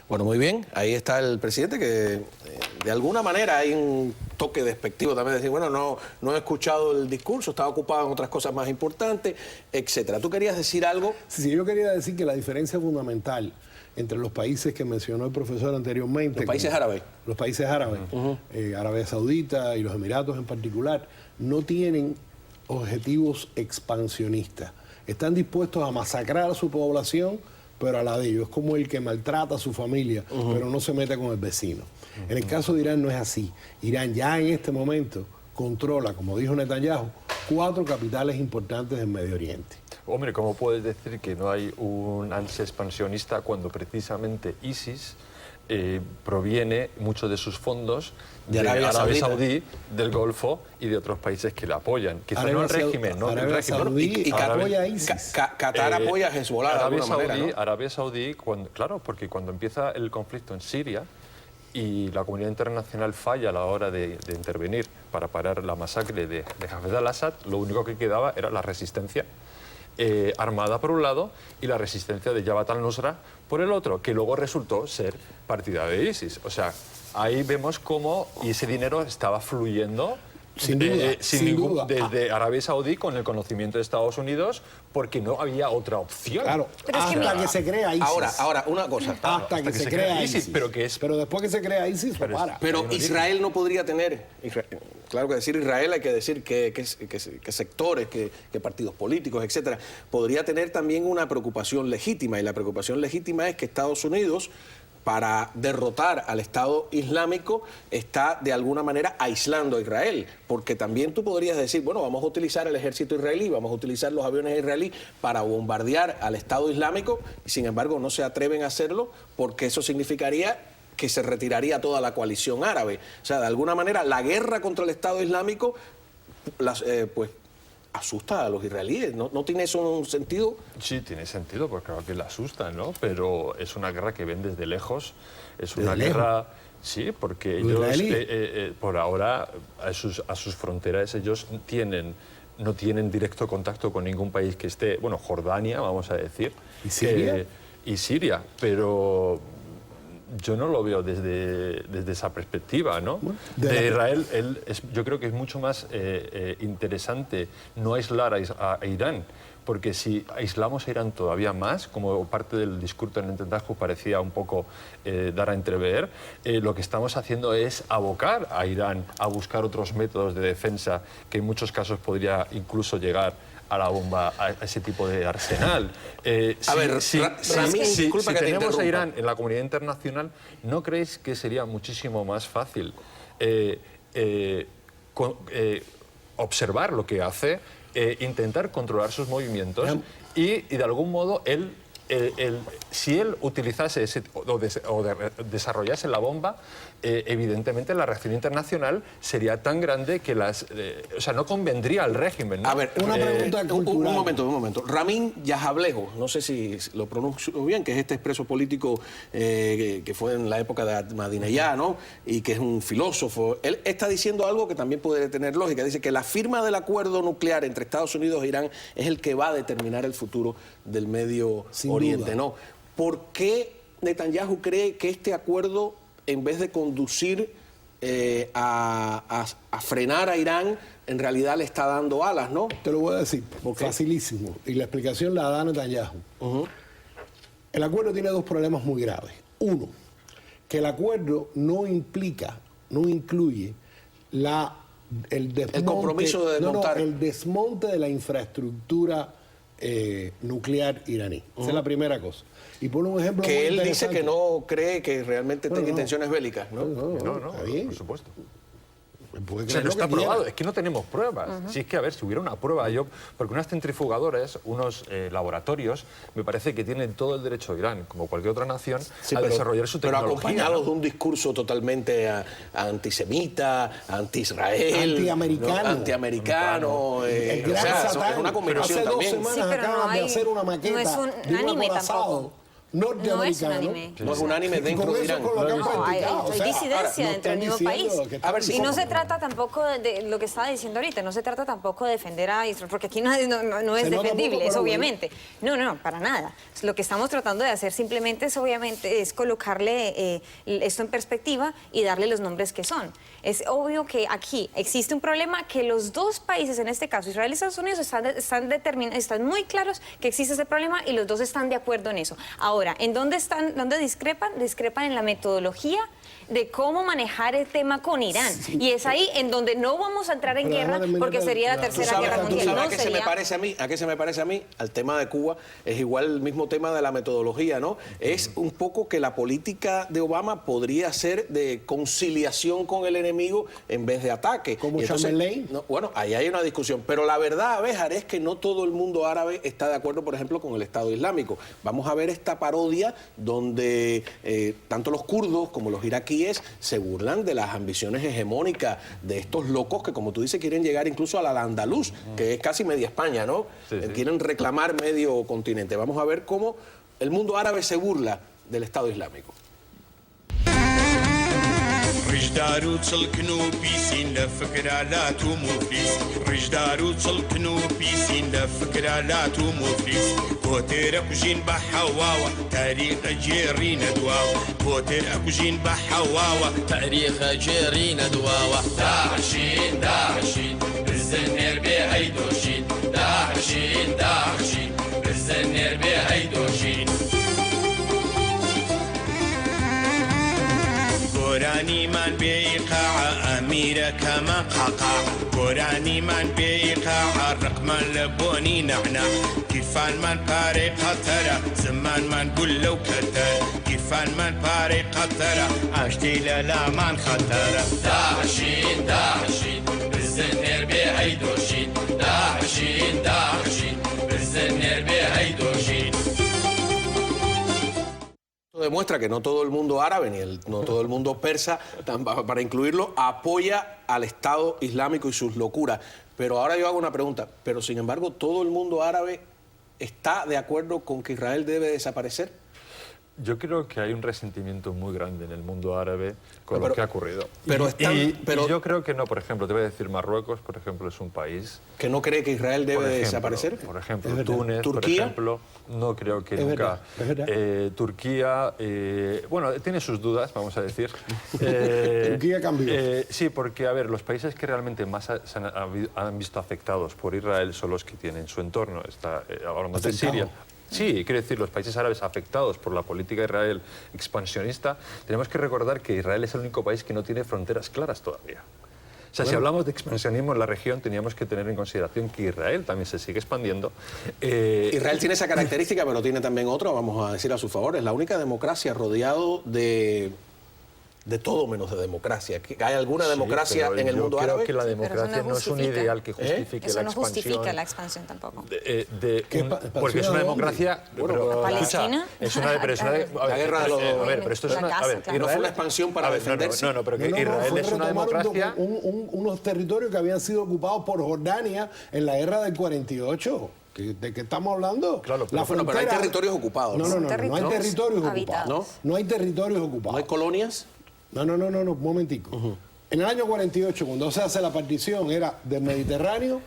Bueno, muy bien. Ahí está el presidente que de alguna manera hay un toque despectivo también de decir, bueno, no he escuchado el discurso, estaba ocupado en otras cosas más importantes, etcétera. ¿Tú querías decir algo? Sí, yo quería decir que la diferencia fundamental entre los países que mencionó el profesor anteriormente... Los países árabes. Los países árabes, Arabia Saudita y los Emiratos en particular, no tienen objetivos expansionistas. Están dispuestos a masacrar a su población, pero a la de ellos. Es como el que maltrata a su familia, pero no se mete con el vecino. En el caso de Irán no es así. Irán ya en este momento controla, como dijo Netanyahu, 4 capitales importantes del Medio Oriente. Hombre, ¿cómo puedes decir que no hay un ansia expansionista cuando precisamente ISIS proviene mucho de sus fondos de Arabia Saudí, del Golfo y de otros países que le apoyan? Quizás no el régimen, ¿no? Arabia Saudí apoya a ISIS. Qatar apoya a Hezbollah de alguna manera, ¿no? Arabia Saudí, claro, porque cuando empieza el conflicto en Siria y la comunidad internacional falla a la hora de intervenir para parar la masacre de Hafez al-Assad, lo único que quedaba era la resistencia armada por un lado y la resistencia de Jabhat al-Nusra por el otro, que luego resultó ser partidaria de ISIS. O sea, ahí vemos cómo ese dinero estaba fluyendo sin duda. desde Arabia Saudí con el conocimiento de Estados Unidos, porque no había otra opción. Claro, hasta que se crea ISIS. Ahora, una cosa. Hasta que se crea ISIS. Pero después que se crea ISIS, lo para. Pero Israel no podría tener... Claro que decir Israel hay que decir qué sectores, qué partidos políticos, etcétera. Podría tener también una preocupación legítima, y la preocupación legítima es que Estados Unidos, para derrotar al Estado Islámico, está de alguna manera aislando a Israel, porque también tú podrías decir, bueno, vamos a utilizar el ejército israelí, vamos a utilizar los aviones israelíes para bombardear al Estado Islámico, y sin embargo no se atreven a hacerlo porque eso significaría que se retiraría toda la coalición árabe. O sea, de alguna manera la guerra contra el Estado Islámico pues asusta a los israelíes. ¿No tiene eso un sentido? Sí, tiene sentido, porque claro que la asusta, ¿no? Pero es una guerra que ven desde lejos. Es una guerra... Sí, porque ellos, por ahora, a sus fronteras, ellos no tienen directo contacto con ningún país que esté... Bueno, Jordania, vamos a decir. ¿Y Siria? Y Siria, pero... Yo no lo veo desde esa perspectiva, ¿no? Bueno, de Israel, yo creo que es mucho más interesante no aislar a Irán, porque si aislamos a Irán todavía más, como parte del discurso en Netanyahu parecía un poco dar a entrever, lo que estamos haciendo es abocar a Irán a buscar otros métodos de defensa que en muchos casos podría incluso llegar a la bomba, a ese tipo de arsenal. Si tenemos a Irán en la comunidad internacional, ¿no creéis que sería muchísimo más fácil observar lo que hace, intentar controlar sus movimientos y de algún modo si él utilizase o desarrollase la bomba, evidentemente la reacción internacional sería tan grande que o sea, no convendría al régimen, ¿no? A ver, una pregunta cultural. Un momento. Ramin Jahablejo, no sé si lo pronuncio bien, que es este expreso político que fue en la época de Ahmadinejad, ¿no? Y que es un filósofo. Él está diciendo algo que también puede tener lógica. Dice que la firma del acuerdo nuclear entre Estados Unidos e Irán es el que va a determinar el futuro del Medio Oriente, ¿no? ¿Por qué Netanyahu cree que este acuerdo, en vez de conducir a frenar a Irán, en realidad le está dando alas, ¿no? Te lo voy a decir, facilísimo. Y la explicación la da Netanyahu. El acuerdo tiene 2 problemas muy graves. Uno, que el acuerdo no incluye el compromiso de desmontar. el desmonte de la infraestructura nuclear iraní. Esa es la primera cosa. Y por un ejemplo que él dice que no cree que realmente tenga intenciones bélicas, ¿no? No, está bien. Por supuesto. O sea, no está probado, es que no tenemos pruebas. Si es que, a ver, si hubiera una prueba, porque unas centrifugadoras, unos laboratorios, me parece que tienen todo el derecho de Irán, como cualquier otra nación, a desarrollar su tecnología. Pero acompañados de un discurso totalmente antisemita, anti-Israel, antiamericano. El gran Satán, es una combinación hace 2 también. semanas acaban de hacer una maqueta de un acorazado norteamericano. No es unánime Y dentro con de eso Irán. es con lo que han No, hay practicado. O sea, disidencia no dentro del están mismo país. diciendo que A ver, están sí. Y no se cómodos. trata tampoco de lo que estaba diciendo ahorita, no se trata tampoco de defender a Israel, porque aquí no es Se nota defendible, poco, es pero obviamente. No, para nada. Lo que estamos tratando de hacer simplemente es colocarle esto en perspectiva y darle los nombres que son. Es obvio que aquí existe un problema que los dos países, en este caso Israel y Estados Unidos, están muy claros que existe ese problema y los dos están de acuerdo en eso. Ahora, ¿en dónde discrepan? Discrepan en la metodología de cómo manejar el tema con Irán. Sí. Y es ahí en donde no vamos a entrar en guerra porque sería la tercera guerra mundial. ¿Tú sabes no, a qué se me parece a mí? ¿A qué se me parece a mí? Al tema de Cuba es igual el mismo tema de la metodología, ¿no? Es un poco que la política de Obama podría ser de conciliación con el enemigo en vez de ataque. Como Chamberlain. No, bueno, ahí hay una discusión. Pero la verdad, Béjar, es que no todo el mundo árabe está de acuerdo, por ejemplo, con el Estado Islámico. Vamos a ver esta parodia donde tanto los kurdos como los iraquíes se burlan de las ambiciones hegemónicas de estos locos que, como tú dices, quieren llegar incluso a la Al-Andalus, que es casi media España, ¿no? Sí, sí. Quieren reclamar medio continente. Vamos a ver cómo el mundo árabe se burla del Estado Islámico. رجدارو تسلكنو بيسين لفكرة لا توموفليس رجدارو تسلكنو بيسين لفكرة لا توموفليس بوتر اكو جين بحواوا تاريخ جيرين دواوا بوتر اكو جين بحواوا تاريخ جيرين دواوا داعشين داعشين بالزنير بهيدوشين داعشين داعشين بالزنير بهيدوشين قراني من بإيقاع أميرة كما قاقع قراني من بإيقاع الرقم لبوني نعنع كيفان من باري قطرة زمان من قول لو كتر كيفان من باري قطرة عشتي لا من خطرة داعشين داعشين بالزنير بهيدوشين داعشين داعشين بالزنير بهيدوشين. Demuestra que no todo el mundo árabe ni no todo el mundo persa, para incluirlo, apoya al Estado Islámico y sus locuras. Pero ahora yo hago una pregunta, pero sin embargo, ¿todo el mundo árabe está de acuerdo con que Israel debe desaparecer? Yo creo que hay un resentimiento muy grande en el mundo árabe con lo que ha ocurrido. Pero yo creo que no, por ejemplo, te voy a decir, Marruecos, por ejemplo, es un país... ¿Que no cree que Israel debe desaparecer? Por ejemplo, Túnez, ¿Turquía? Por ejemplo, no creo que nunca... Turquía, bueno, tiene sus dudas, vamos a decir. Turquía cambió. Sí, porque, a ver, los países que realmente más han visto afectados por Israel son los que tienen su entorno. Hablamos de Siria. Sí, quiero decir, los países árabes afectados por la política de Israel expansionista, tenemos que recordar que Israel es el único país que no tiene fronteras claras todavía. O sea, si hablamos de expansionismo en la región, teníamos que tener en consideración que Israel también se sigue expandiendo. Israel tiene esa característica, pero tiene también otra, vamos a decir a su favor, es la única democracia rodeado de todo menos de democracia. ¿Hay alguna democracia en el mundo árabe? Yo creo que la democracia no es un ideal que justifique la expansión. Eso no justifica la expansión tampoco. Porque es una democracia... ¿Palestina? Es una... La guerra de los... A ver, pero esto es una... Y no fue una expansión para defenderse. No, pero que Israel es una democracia... Unos territorios que habían sido ocupados por Jordania en la guerra del 48. ¿De qué estamos hablando? Claro, pero hay territorios ocupados. No hay territorios ocupados. No hay territorios ocupados. ¿No hay colonias? No, un momentico. En el año 48, cuando se hace la partición, era del Mediterráneo,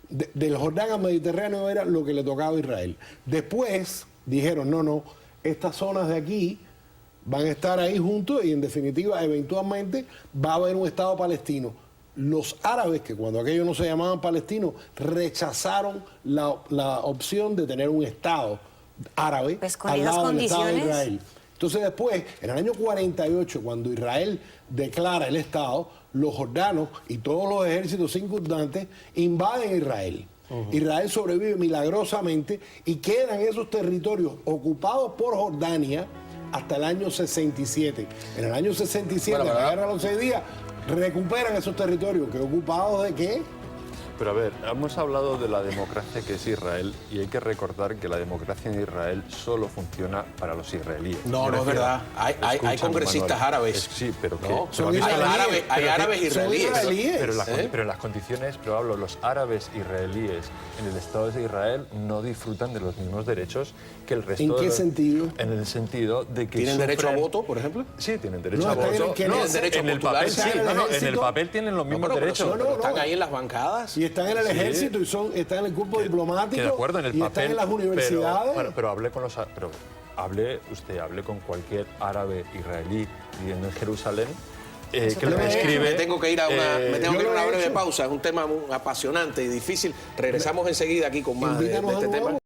del Jordán al Mediterráneo era lo que le tocaba a Israel. Después dijeron, no, estas zonas de aquí van a estar ahí juntos y en definitiva, eventualmente, va a haber un Estado palestino. Los árabes, que cuando aquellos no se llamaban palestinos, rechazaron la opción de tener un Estado árabe al lado del Estado de Israel. Entonces después, en el año 48, cuando Israel declara el Estado, los jordanos y todos los ejércitos circundantes invaden Israel. Israel sobrevive milagrosamente y quedan esos territorios ocupados por Jordania hasta el año 67. En el año 67, en la Guerra de los 6 días, recuperan esos territorios que ocupados ¿de qué? Pero a ver, hemos hablado de la democracia que es Israel y hay que recordar que la democracia en Israel solo funciona para los israelíes. No, no es verdad. Hay congresistas árabes. Sí, pero que... No, pero son hay árabes israelíes. Pero en las condiciones, pero hablo, los árabes israelíes en el Estado de Israel no disfrutan de los mismos derechos que el resto. ¿En qué sentido? En el sentido de que ¿Tienen derecho a voto, por ejemplo? Sí, tienen derecho No, a voto. tienen derecho en a el postular, papel sí, en el papel tienen los mismos derechos. Pero están ahí en las bancadas. Y están en el ejército, y están en el cuerpo diplomático, Que de acuerdo, en el y papel, están en las universidades. Pero hablé con hable con cualquier árabe israelí viviendo en Jerusalén que le describe. Me tengo que ir a una breve hecho. pausa. Es un tema muy apasionante y difícil. Regresamos enseguida aquí con más de Invítanos este de nuevo. tema.